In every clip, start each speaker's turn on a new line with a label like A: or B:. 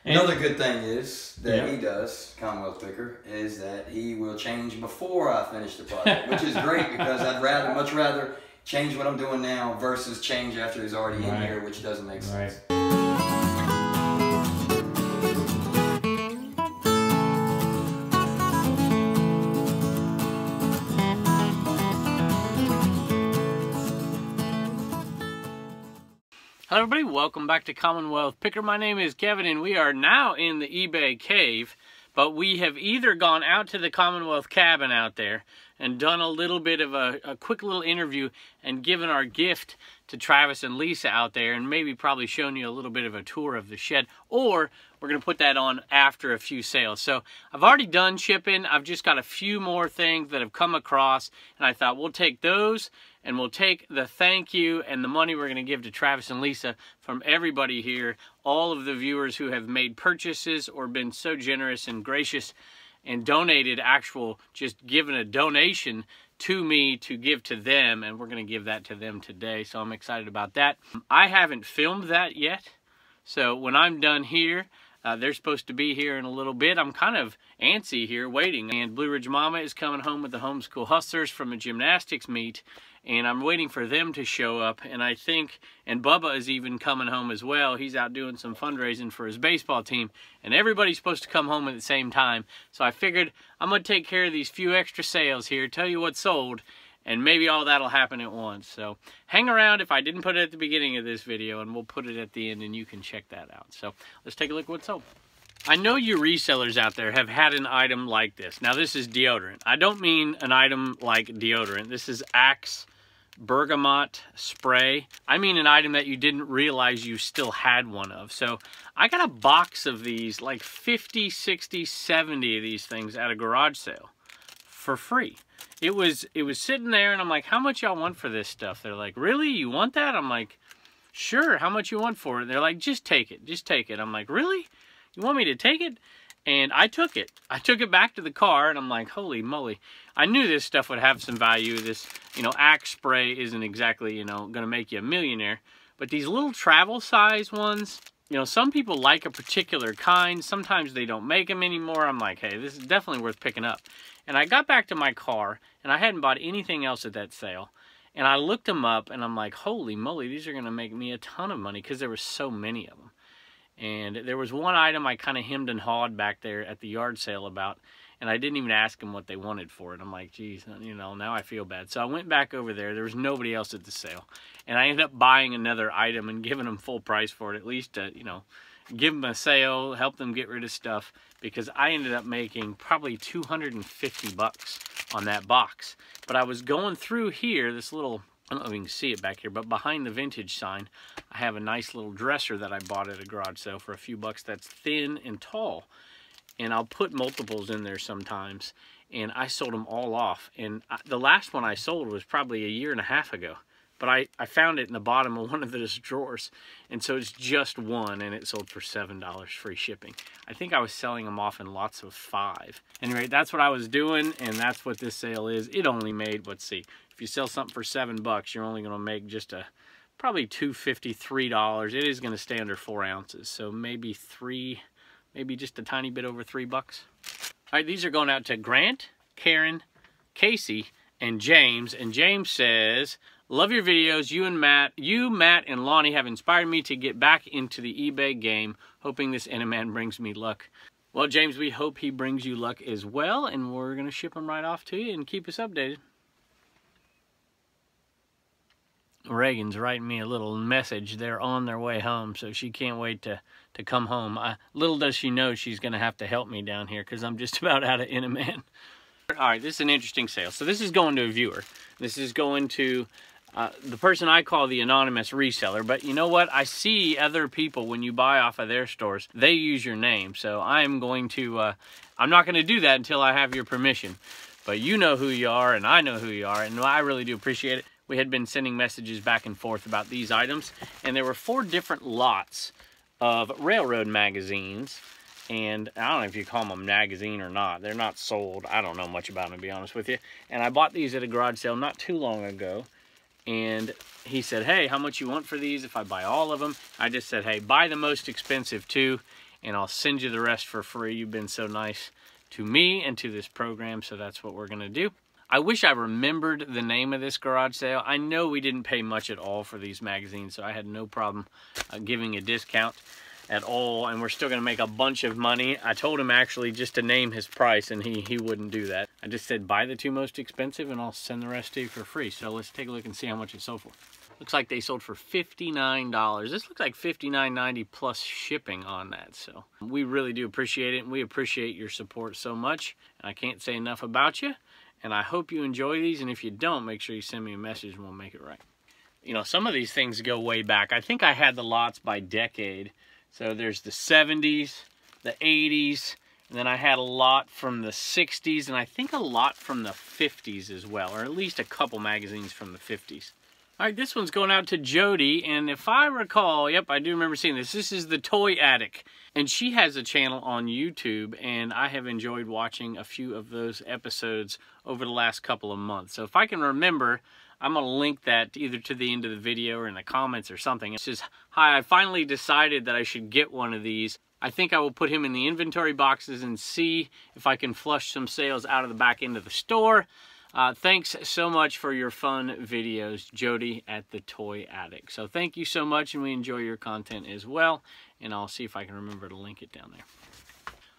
A: Another good thing is that he does, Commonwealth Picker, is that he will change before I finish the project, which is great because I'd much rather change what I'm doing now versus change after he's already in here, which doesn't make sense.
B: Hello everybody, welcome back to Commonwealth Picker. My name is Kevin and we are now in the eBay cave, but we have either gone out to the Commonwealth cabin out there and done a little bit of a quick little interview and given our gift to Travis and Lisa out there and maybe probably shown you a little bit of a tour of the shed, or we're going to put that on after a few sales. So I've already done shipping. I've just got a few more things that have come across and I thought we'll take those and we'll take the thank you and the money we're going to give to Travis and Lisa from everybody here, all of the viewers who have made purchases or been so generous and gracious and donated, just given a donation to me to give to them, and we're going to give that to them today, so I'm excited about that. I haven't filmed that yet, so when I'm done here, they're supposed to be here in a little bit. I'm kind of antsy here waiting, and Blue Ridge Mama is coming home with the Homeschool Hustlers from a gymnastics meet, and I'm waiting for them to show up, and Bubba is even coming home as well. He's out doing some fundraising for his baseball team, and everybody's supposed to come home at the same time. So I figured I'm going to take care of these few extra sales here, tell you what's sold, and maybe all that'll happen at once. So hang around if I didn't put it at the beginning of this video, and we'll put it at the end, and you can check that out. So let's take a look at what's sold. I know you resellers out there have had an item like this. Now this is deodorant. I don't mean an item like deodorant. This is Axe bergamot spray. I mean an item that you didn't realize you still had one of. So I got a box of these, like 50, 60, 70 of these things at a garage sale for free. It was sitting there and I'm like, how much y'all want for this stuff? They're like, really? You want that? I'm like, sure. How much you want for it? They're like, just take it. Just take it. I'm like, really? You want me to take it? And I took it. I took it back to the car and I'm like, holy moly. I knew this stuff would have some value. This, Axe spray isn't exactly, going to make you a millionaire. But these little travel size ones, some people like a particular kind. Sometimes they don't make them anymore. I'm like, hey, this is definitely worth picking up. And I got back to my car and I hadn't bought anything else at that sale. And I looked them up and I'm like, holy moly, these are going to make me a ton of money because there were so many of them. And there was one item I kind of hemmed and hawed back there at the yard sale about, and I didn't even ask them what they wanted for it. I'm like, geez, now I feel bad. So I went back over there. There was nobody else at the sale. And I ended up buying another item and giving them full price for it, at least to, give them a sale, help them get rid of stuff, because I ended up making probably 250 bucks on that box. But I was going through here, this little, I don't know if you can see it back here, but behind the vintage sign, I have a nice little dresser that I bought at a garage sale for a few bucks that's thin and tall. And I'll put multiples in there sometimes. And I sold them all off. And the last one I sold was probably a year and a half ago. But I found it in the bottom of one of those drawers. And so it's just one, and it sold for $7 free shipping. I think I was selling them off in lots of 5. Anyway, that's what I was doing, and that's what this sale is. It only made, let's see, if you sell something for $7, you're only going to make just probably $2.50, $3. It is going to stay under 4 ounces, so maybe just a tiny bit over $3. All right, these are going out to Grant, Karen, Casey, and James. And James says, love your videos. You, Matt, and Lonnie have inspired me to get back into the eBay game, hoping this Eneman brings me luck. Well, James, we hope he brings you luck as well, and we're going to ship them right off to you and keep us updated. Reagan's writing me a little message. They're on their way home, so she can't wait to come home. Little does she know she's going to have to help me down here because I'm just about out of Eneman. All right, this is an interesting sale. So this is going to a viewer. This is going to the person I call the anonymous reseller. But you know what? I see other people, when you buy off of their stores, they use your name. So I'm going to, I'm not going to do that until I have your permission. But you know who you are, and I know who you are, and I really do appreciate it. We had been sending messages back and forth about these items, and there were 4 different lots of railroad magazines. And I don't know if you call them a magazine or not. They're not sold. I don't know much about them, to be honest with you. And I bought these at a garage sale not too long ago. And he said, hey, how much you want for these if I buy all of them? I just said, hey, buy the most expensive too. and I'll send you the rest for free. You've been so nice to me and to this program, so that's what we're going to do. I wish I remembered the name of this garage sale. I know we didn't pay much at all for these magazines, so I had no problem giving a discount at all, and we're still going to make a bunch of money. I told him actually just to name his price, and he wouldn't do that. I just said buy the 2 most expensive and I'll send the rest to you for free. So let's take a look and see how much it sold for. Looks like they sold for $59. This looks like $59.90 plus shipping on that. So we really do appreciate it, and we appreciate your support so much. And I can't say enough about you, and I hope you enjoy these. And if you don't, make sure you send me a message and we'll make it right. You know, some of these things go way back. I think I had the lots by decade. So there's the 70s, the 80s, and then I had a lot from the 60s, and I think a lot from the 50s as well, or at least a couple magazines from the 50s. All right, this one's going out to Jody, and if I recall, yep, I do remember seeing this. This is the Toy Attic, and she has a channel on YouTube, and I have enjoyed watching a few of those episodes over the last couple of months. So if I can remember, I'm going to link that either to the end of the video or in the comments or something. It says, hi, I finally decided that I should get one of these. I think I will put him in the inventory boxes and see if I can flush some sales out of the back end of the store. Thanks so much for your fun videos, Jody at the Toy Attic. So thank you so much, and we enjoy your content as well. And I'll see if I can remember to link it down there.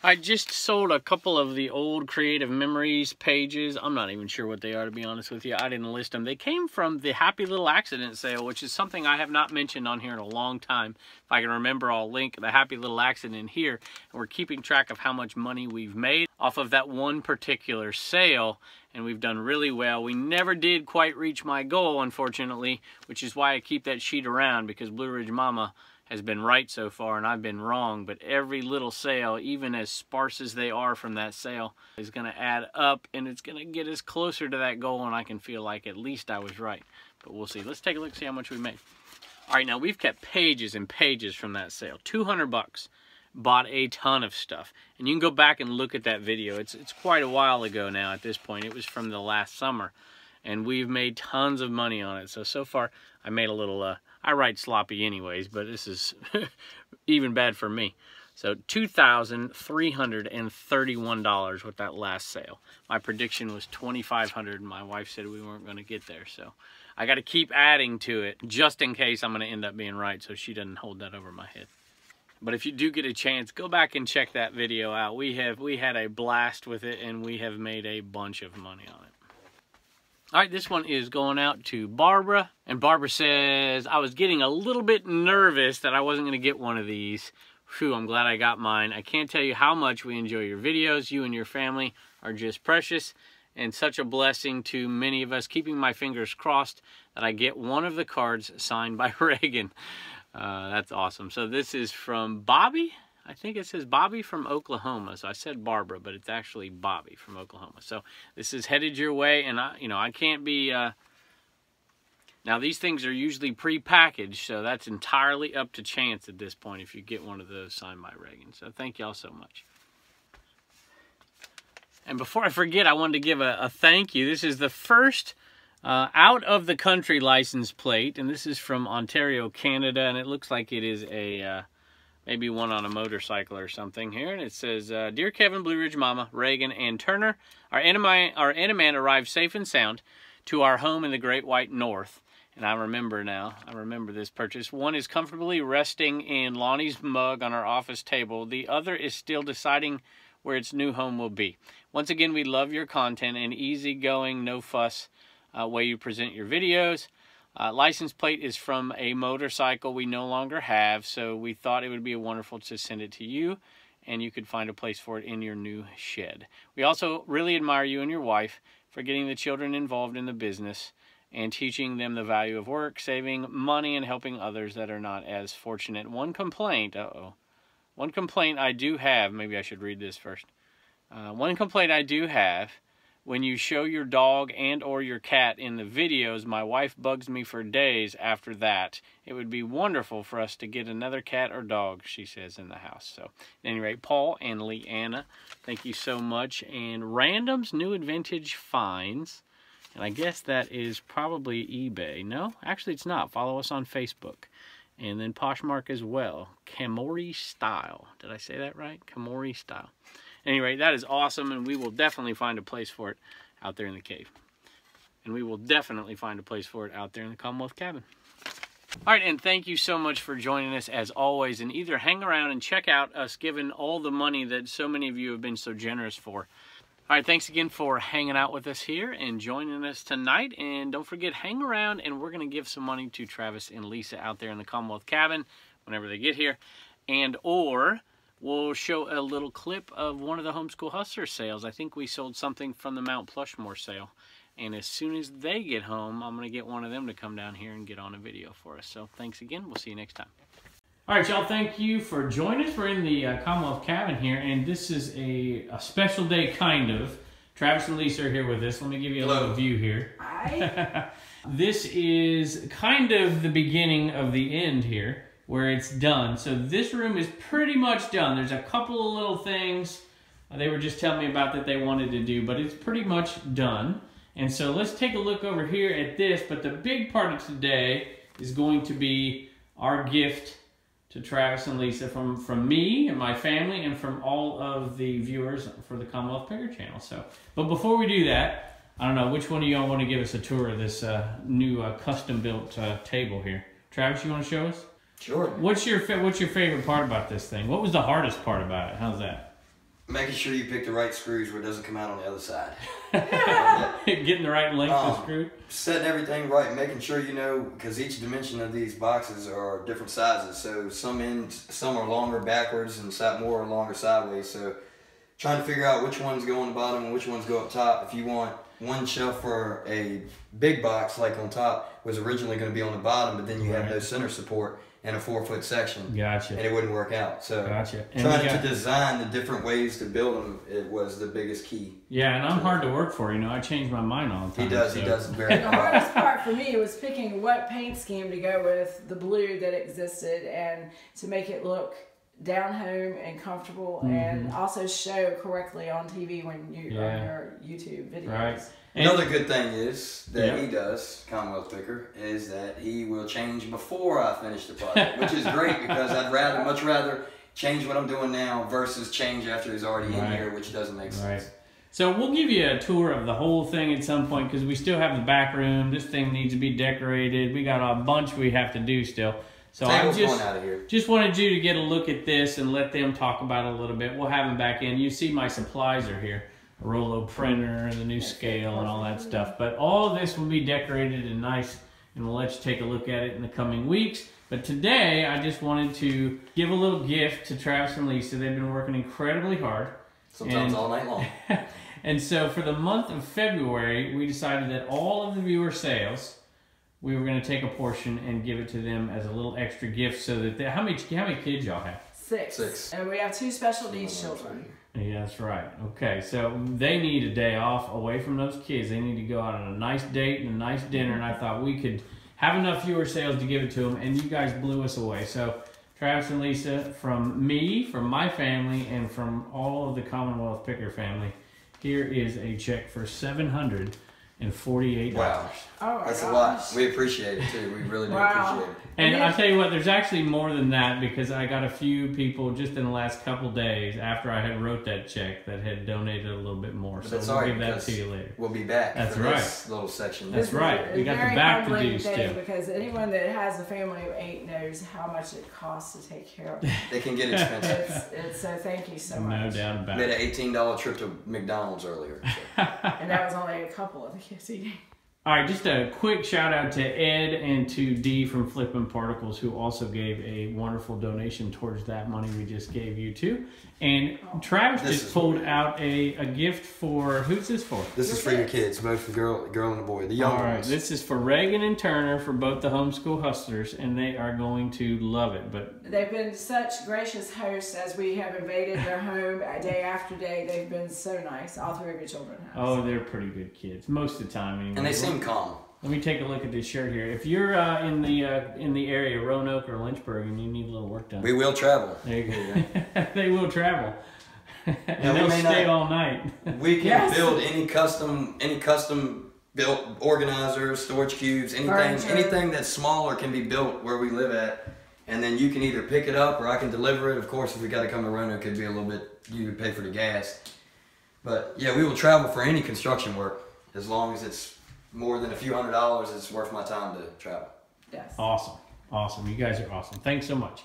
B: I just sold a couple of the old Creative Memories pages. I'm not even sure what they are, to be honest with you. I didn't list them. They came from the Happy Little Accident sale, which is something I have not mentioned on here in a long time. If I can remember, I'll link the Happy Little Accident here. And we're keeping track of how much money we've made off of that one particular sale, and we've done really well. We never did quite reach my goal, unfortunately, which is why I keep that sheet around, because Blue Ridge Mama has been right so far and I've been wrong. But every little sale, even as sparse as they are from that sale, is going to add up, and it's going to get us closer to that goal, and I can feel like at least I was right. But we'll see. Let's take a look, see how much we made. All right, now we've kept pages and pages from that sale. 200 bucks. Bought a ton of stuff, and you can go back and look at that video. It's quite a while ago now at this point. It was from the last summer, and we've made tons of money on it. So far I made a little I write sloppy anyways, but this is even bad for me. So $2,331 with that last sale. My prediction was $2,500, and my wife said we weren't going to get there, so I got to keep adding to it just in case I'm going to end up being right, so she doesn't hold that over my head. But if you do get a chance, go back and check that video out. We had a blast with it, and we have made a bunch of money on it. All right, this one is going out to Barbara. And Barbara says, I was getting a little bit nervous that I wasn't going to get one of these. Phew, I'm glad I got mine. I can't tell you how much we enjoy your videos. You and your family are just precious, and such a blessing to many of us. Keeping my fingers crossed that I get one of the cards signed by Reagan. That's awesome. So this is from Bobby. I think it says Bobby from Oklahoma. So I said Barbara, but it's actually Bobby from Oklahoma. So this is headed your way, and I can't be. Now these things are usually pre-packaged, so that's entirely up to chance at this point if you get one of those signed by Reagan. So thank y'all so much. And before I forget, I wanted to give a thank you. This is the first out of the country license plate, and this is from Ontario, Canada, and it looks like it is a maybe one on a motorcycle or something here. And it says, Dear Kevin, Blue Ridge Mama, Reagan, and Turner, our Eneman arrived safe and sound to our home in the Great White North. And I remember now, I remember this purchase. One is comfortably resting in Lonnie's mug on our office table. The other is still deciding where its new home will be. Once again, we love your content and easygoing, no fuss way you present your videos. License plate is from a motorcycle we no longer have, so we thought it would be wonderful to send it to you, and you could find a place for it in your new shed. We also really admire you and your wife for getting the children involved in the business and teaching them the value of work, saving money, and helping others that are not as fortunate. One complaint, one complaint I do have, maybe I should read this first. One complaint I do have, when you show your dog and or your cat in the videos, my wife bugs me for days after that. It would be wonderful for us to get another cat or dog, she says, in the house. So, at any rate, Paul and Leanna, thank you so much. And Random's New Vintage Finds, and I guess that is probably eBay. No, actually it's not. Follow us on Facebook. And then Poshmark as well. Kamori Style. Did I say that right? Kamori Style. Anyway, that is awesome, and we will definitely find a place for it out there in the cave. And we will definitely find a place for it out there in the Commonwealth cabin. All right, and thank you so much for joining us as always, and either hang around and check out us giving all the money that so many of you have been so generous for. All right, thanks again for hanging out with us here and joining us tonight, and don't forget, hang around, and we're going to give some money to Travis and Lisa out there in the Commonwealth cabin whenever they get here, or we'll show a little clip of one of the Homeschool Hustler sales. I think we sold something from the Mount Plushmore sale. And as soon as they get home, I'm going to get one of them to come down here and get on a video for us. So thanks again. We'll see you next time. All right, y'all. Thank you for joining us. We're in the Commonwealth cabin here, and this is a special day, kind of. Travis and Lisa are here with us. Let me give you a little view here. Hi. This is kind of the beginning of the end here, where it's done. So this room is pretty much done. There's a couple of little things they were just telling me about that they wanted to do, but it's pretty much done. And so let's take a look over here at this, but the big part of today is going to be our gift to Travis and Lisa from me and my family and from all of the viewers for the Commonwealth Picker channel. So, but before we do that, I don't know, which one of y'all want to give us a tour of this new custom-built table here? Travis, you want to show us?
A: Sure.
B: What's your favorite part about this thing? What was the hardest part about it? How's that?
A: Making sure you pick the right screws where it doesn't come out on the other side.
B: Getting the right length of screw.
A: Setting everything right, making sure you know, because each dimension of these boxes are different sizes. So some are longer backwards and some more longer sideways. So trying to figure out which ones go on the bottom and which ones go up top. If you want one shelf for a big box, like on top, was originally going to be on the bottom, but then you have no center support in a 4-foot section.
B: Gotcha.
A: And it wouldn't work out. So
B: gotcha.
A: Trying to design the different ways to build them, it was the biggest key.
B: Yeah, and I'm hard to work for. You know, I change my mind all the time.
A: He does very
C: The hardest part for me was picking what paint scheme to go with the blue that existed and to make it look down home and comfortable and also show correctly on TV when you on your YouTube videos. Right.
A: Another good thing is that he does, Commonwealth Picker, is that he will change before I finish the project, which is great because I'd much rather change what I'm doing now versus change after he's already in here, which doesn't make sense.
B: Right. So we'll give you a tour of the whole thing at some point because we still have the back room. This thing needs to be decorated. We got a bunch we have to do still. So I just wanted you to get a look at this and let them talk about it a little bit. We'll have them back in. You see my supplies are here. A Rollo printer and the new scale and all that stuff. But all of this will be decorated and nice, and we'll let you take a look at it in the coming weeks. But today, I just wanted to give a little gift to Travis and Lisa. They've been working incredibly hard.
A: Sometimes all night long.
B: And so for the month of February, we decided that all of the viewer sales, we were going to take a portion and give it to them as a little extra gift so that how many kids y'all have?
C: Six. And we have 2 special needs children.
B: Yeah, that's right. Okay, so they need a day off away from those kids. They need to go out on a nice date and a nice dinner, and I thought we could have enough viewer sales to give it to them, and you guys blew us away. So Travis and Lisa, from me, from my family, and from all of the Commonwealth Picker family, here is a check for $748.
A: Wow.
C: Oh,
A: that's a lot. We appreciate it too. We really do appreciate it.
B: And I'll tell you what, there's actually more than that because I got a few people just in the last couple days after I had wrote that check that had donated a little bit more.
A: But
B: so we'll give that to you later.
A: We'll be back for this little section.
B: That's right. We got the back to do still.
C: Because anyone that has a family of 8 knows how much it costs to take care of them.
A: They can get expensive.
C: So thank you so much.
B: No doubt about
A: it.
B: Made
A: an $18 trip to McDonald's earlier. So.
C: And that was only a couple of the kids eating.
B: All right, just a quick shout out to Ed and to Dee from Flippin' Particles, who also gave a wonderful donation towards that money we just gave you too. And Travis just pulled out a gift for, who's this for?
A: This is for your kids, both the girl and the boy, the young ones. All right,
B: this is for Reagan and Turner for both the Homeschool Hustlers, and they are going to love it. But
C: they've been such gracious hosts as we have invaded their home day after day. They've been so nice. All 3 of your children have.
B: Oh, they're pretty good kids most of the time. Anyway.
A: And they seem calm.
B: Let me take a look at this shirt here. If you're in the area, Roanoke or Lynchburg, and you need a little work done,
A: we will travel.
B: There you go. They will travel, and they'll stay all night.
A: We can build any custom built organizers, storage cubes, anything that's smaller can be built where we live at. and then you can either pick it up or I can deliver it. Of course, if we got to come to Roanoke, it could be a little bit, you would pay for the gas. But yeah, we will travel for any construction work as long as it's more than a few $100s. It's worth my time to travel.
C: Yes.
B: Awesome. Awesome. You guys are awesome. Thanks so much.